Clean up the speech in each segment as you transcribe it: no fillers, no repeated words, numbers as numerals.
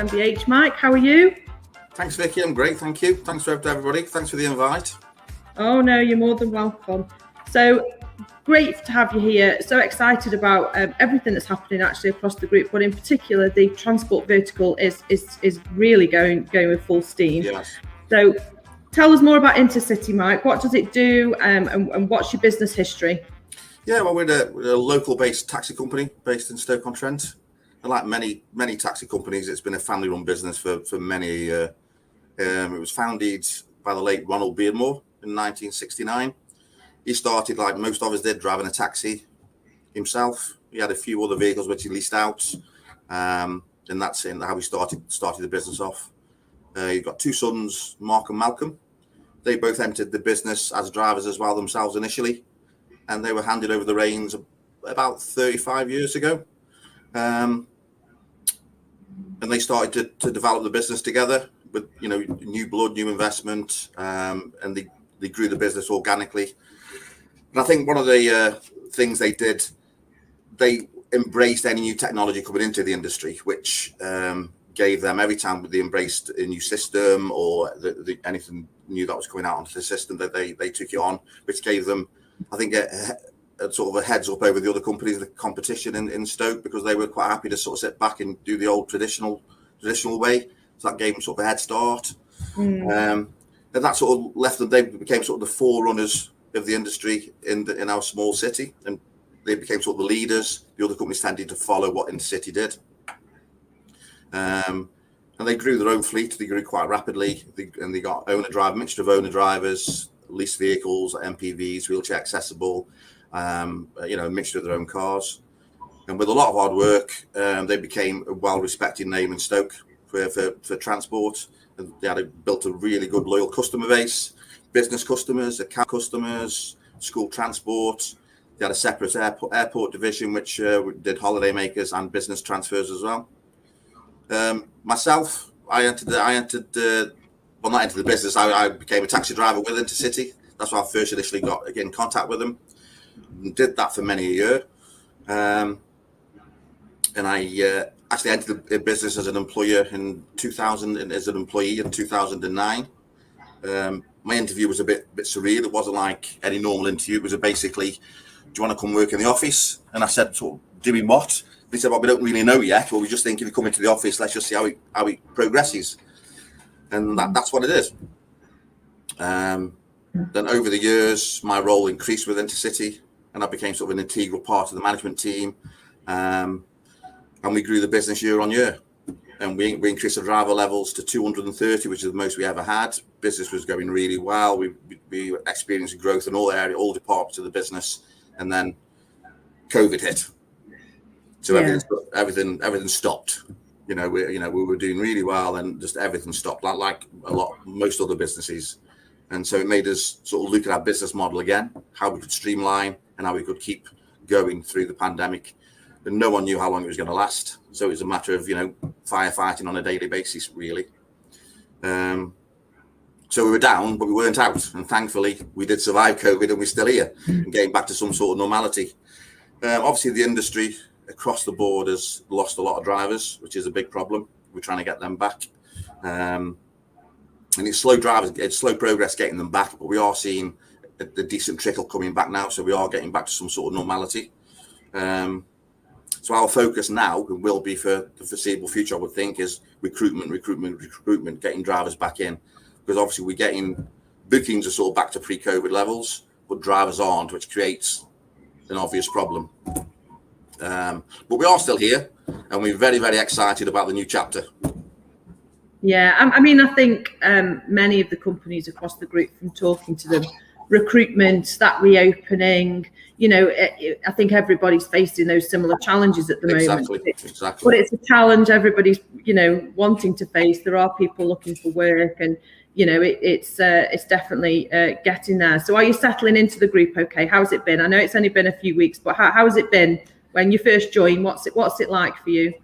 MBH. Mike, how are you? Thanks, Vicky. I'm great, thank you. Thanks for everybody. Thanks for the invite. Oh no, you're more than welcome. So great to have you here. So excited about everything that's happening actually across the group, but in particular the transport vertical is really going with full steam. Yes. So tell us more about Intercity, Mike. What does it do, and what's your business history? Yeah, well, we're a local-based taxi company based in Stoke-on-Trent. And like many taxi companies, it's been a family-run business for many a year. It was founded by the late Ronald Beardmore in 1969. He started, like most of us did, driving a taxi himself. He had a few other vehicles which he leased out, and that's how he started the business off. He's got two sons, Mark and Malcolm. They both entered the business as drivers as well themselves initially, and they were handed over the reins about 35 years ago. And they started to develop the business together with, new blood, new investment, and they grew the business organically. And I think one of the things they did, they embraced any new technology coming into the industry, which gave them, every time they embraced a new system or anything new that was coming out onto the system, that they took it on, which gave them, I think, a sort of a heads up over the other companies, the competition in Stoke, because they were quite happy to sort of sit back and do the old traditional way. So that gave them sort of a head start. And that sort of left them, they became sort of the forerunners of the industry in our small city, and they became sort of the leaders. The other companies tended to follow what Intercity did. And they grew their own fleet. They grew quite rapidly, and they got mixture of owner drivers, leased vehicles, MPVs, wheelchair accessible, a mixture of their own cars. And with a lot of hard work, they became a well-respected name in Stoke for transport. And they had built a really good loyal customer base, business customers, account customers, school transport. They had a separate airport division which did holiday makers and business transfers as well. Myself, I entered the business. I became a taxi driver with Intercity. That's why I first initially got in contact with them. And did that for many a year. And I actually entered the business as an employer in 2000, and as an employee in 2009. My interview was a bit surreal. It wasn't like any normal interview. It was basically, do you want to come work in the office? And I said, sort of, doing what? They said, well, we don't really know yet. Well, we just think if you come into the office, let's just see how it progresses. And that's what it is. Then over the years, my role increased with Intercity, and I became sort of an integral part of the management team. And we grew the business year on year. And we increased the driver levels to 230, which is the most we ever had. Business was going really well. We experienced growth in all departments of the business. And then COVID hit. So everything stopped. We were doing really well, and just everything stopped, like most other businesses. And so it made us sort of look at our business model again, how we could streamline and how we could keep going through the pandemic. And no one knew how long it was going to last. So it was a matter of, firefighting on a daily basis, really. So we were down, but we weren't out. And thankfully, we did survive COVID, and we're still here and getting back to some sort of normality. Obviously, the industry across the board has lost a lot of drivers, which is a big problem. We're trying to get them back. And it's slow progress getting them back, but we are seeing a decent trickle coming back now. So we are getting back to some sort of normality. So our focus now will be for the foreseeable future, I would think, is recruitment, getting drivers back in. Because obviously we're getting bookings are sort of back to pre-COVID levels, but drivers aren't, which creates an obvious problem. But we are still here, and we're very, very excited about the new chapter. Yeah, I think many of the companies across the group, from talking to them, recruitment, that reopening, I think everybody's facing those similar challenges at the moment. Exactly. But it's a challenge everybody's, wanting to face. There are people looking for work, and it's definitely getting there. So are you settling into the group okay? How's it been? I know it's only been a few weeks, but how has it been when you first joined? What's it like for you?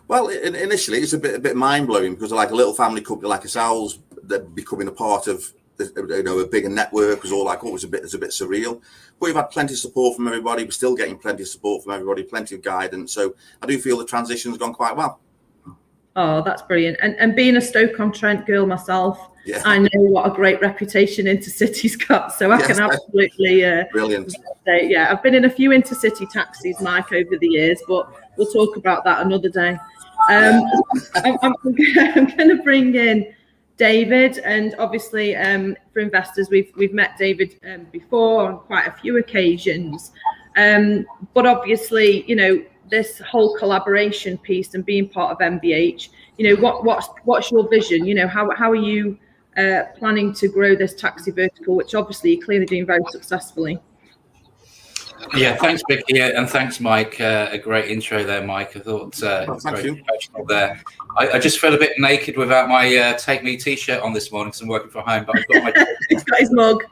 Well, initially it's a bit mind-blowing, because like a little family company like ourselves, that becoming a part of a bigger network was all like, it's a bit surreal. But we've had plenty of support from everybody. We're still getting plenty of support from everybody, plenty of guidance. So I do feel the transition's gone quite well. Oh, that's brilliant. And being a Stoke-on-Trent girl myself, yeah. I know what a great reputation Intercity's got. So I can absolutely brilliant. Say, yeah, I've been in a few Intercity taxis, Mike, over the years, but we'll talk about that another day. I'm going to bring in David, and obviously for investors, we've met David before on quite a few occasions, but obviously this whole collaboration piece and being part of MBH, what's your vision? How are you planning to grow this taxi vertical, which obviously you're clearly doing very successfully? Yeah, thanks, Vicky, and thanks, Mike. A great intro there, Mike. I thought very professional there. I just feel a bit naked without my Take Me T-shirt on this morning because I'm working from home, but I've got my. He's got his mug.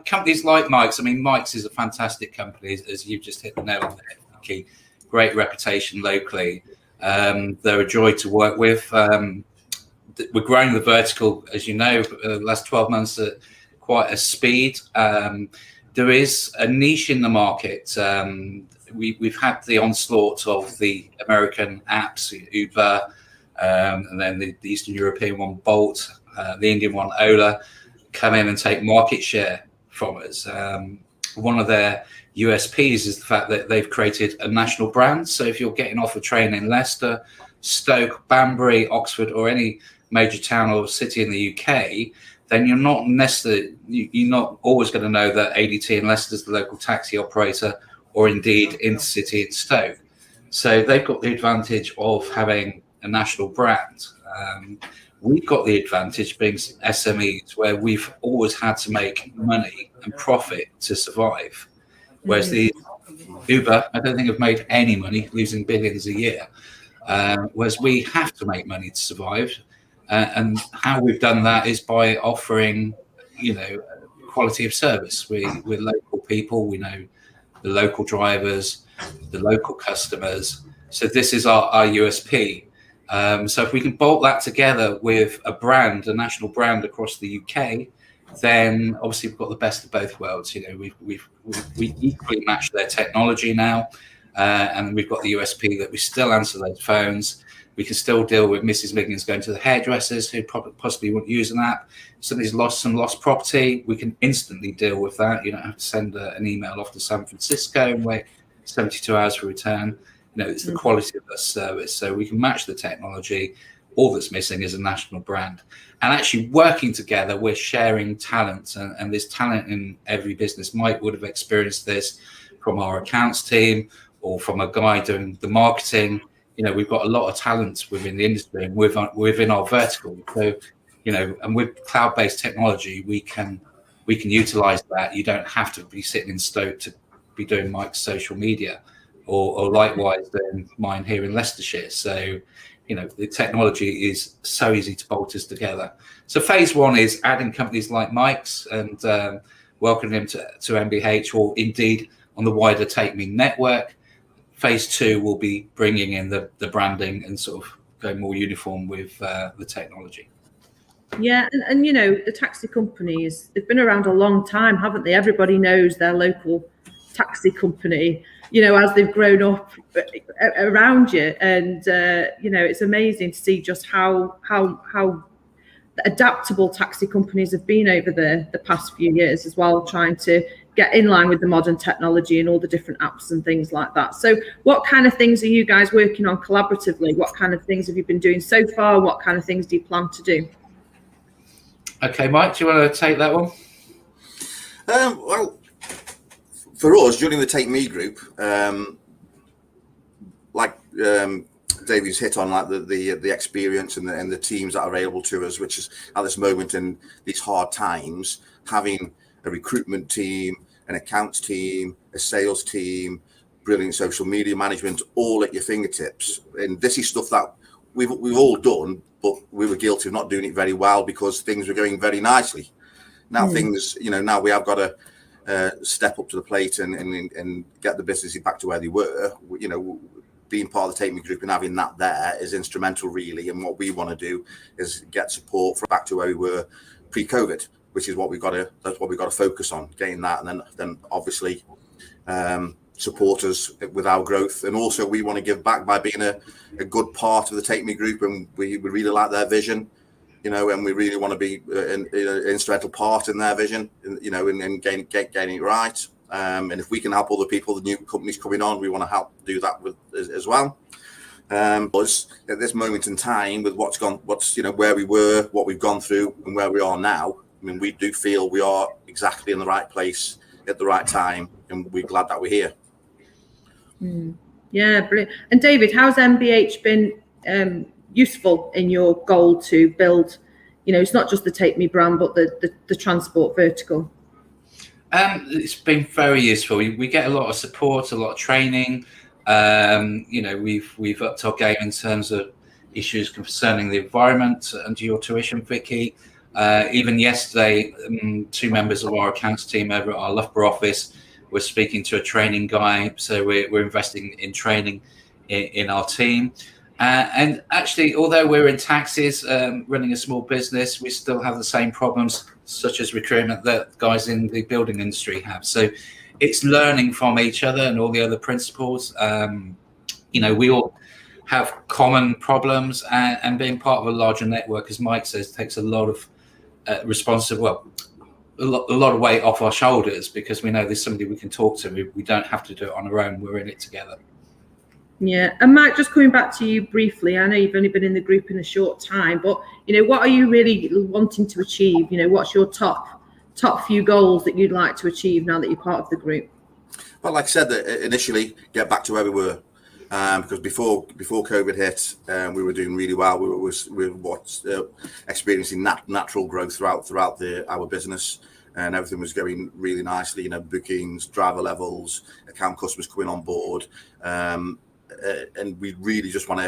Companies like Mike's. I mean, Mike's is a fantastic company, as you've just hit the nail on there, Vicky. Great reputation locally. They're a joy to work with. We're growing the vertical, as you know, the last 12 months at quite a speed. There is a niche in the market. We've had the onslaught of the American apps, Uber, and then the Eastern European one, Bolt, the Indian one, Ola, come in and take market share from us. One of their USPs is the fact that they've created a national brand. So if you're getting off a train in Leicester, Stoke, Banbury, Oxford, or any major town or city in the UK, then you're not always going to know that ADT in Leicester is the local taxi operator, or indeed Intercity in Stoke. So they've got the advantage of having a national brand. We've got the advantage being SMEs, where we've always had to make money and profit to survive. Whereas the Uber, I don't think have made any money, losing billions a year. Whereas we have to make money to survive. And how we've done that is by offering, quality of service. We're local people. We know the local drivers, the local customers. So this is our USP. So if we can bolt that together with a brand, a national brand across the UK, then obviously we've got the best of both worlds. We equally match their technology now, and we've got the USP that we still answer those phones. We can still deal with Mrs. Miggins going to the hairdressers who possibly wouldn't use an app. Somebody's lost some lost property. We can instantly deal with that. You don't have to send an email off to San Francisco and wait 72 hours for return. It's the quality of the service. So we can match the technology. All that's missing is a national brand. And actually working together, we're sharing talent. And there's talent in every business. Mike would have experienced this from our accounts team or from a guy doing the marketing. We've got a lot of talent within the industry and within our vertical. So, and with cloud-based technology, we can utilize that. You don't have to be sitting in Stoke to be doing Mike's social media, or likewise doing mine here in Leicestershire. So, the technology is so easy to bolt us together. So phase one is adding companies like Mike's and welcoming them to MBH, or indeed on the wider Take Me network. Phase two will be bringing in the branding and sort of going more uniform with the technology. Yeah, and the taxi companies, they've been around a long time, haven't they? Everybody knows their local taxi company, as they've grown up around you. And, it's amazing to see just how adaptable taxi companies have been over the past few years as well, trying to get in line with the modern technology and all the different apps and things like that. So what kind of things are you guys working on collaboratively? What kind of things have you been doing so far? What kind of things do you plan to do? Okay, Mike, do you want to take that one? Well, for us, during the Take Me group, David's hit on, like the experience and the teams that are available to us, which is at this moment in these hard times, having a recruitment team, an accounts team, a sales team, brilliant social media management, all at your fingertips. And this is stuff that we've all done, but we were guilty of not doing it very well because things were going very nicely. Now things, now we have got to step up to the plate and get the business back to where they were. Being part of the Take Me Group and having that there is instrumental, really. And what we want to do is get support for back to where we were pre-COVID, which is what that's what we've got to focus on, getting that, and then obviously support us with our growth. And also we want to give back by being a good part of the Take Me Group, and we really like their vision, and we really want to be an instrumental part in their vision, and getting it right. And if we can help other people, the new companies coming on, we want to help do that with as well. But at this moment in time, with where we were, what we've gone through, and where we are now, I mean, we do feel we are exactly in the right place at the right time, and we're glad that we're here. Yeah, brilliant. And David, how's MBH been useful in your goal to build, it's not just the Take Me brand, but the transport vertical? It's been very useful. We get a lot of support, a lot of training. We've upped our game in terms of issues concerning the environment and your tuition, Vicky. Even yesterday, 2 members of our accounts team over at our Loughborough office were speaking to a training guy. So we're investing in training in our team. And actually, although we're in taxis, running a small business, we still have the same problems, such as recruitment, that guys in the building industry have. So it's learning from each other and all the other principals. We all have common problems, and being part of a larger network, as Mike says, takes a lot of a lot of weight off our shoulders, because we know there's somebody we can talk to. We don't have to do it on our own. We're in it together. Yeah. And Mike, just coming back to you briefly, I know you've only been in the group in a short time, but what are you really wanting to achieve? What's your top few goals that you'd like to achieve now that you're part of the group? Well, like I said, initially get back to where we were, because before COVID hit, we were doing really well. We were experiencing natural growth throughout our business, and everything was going really nicely. Bookings, driver levels, account customers coming on board, and we really just want to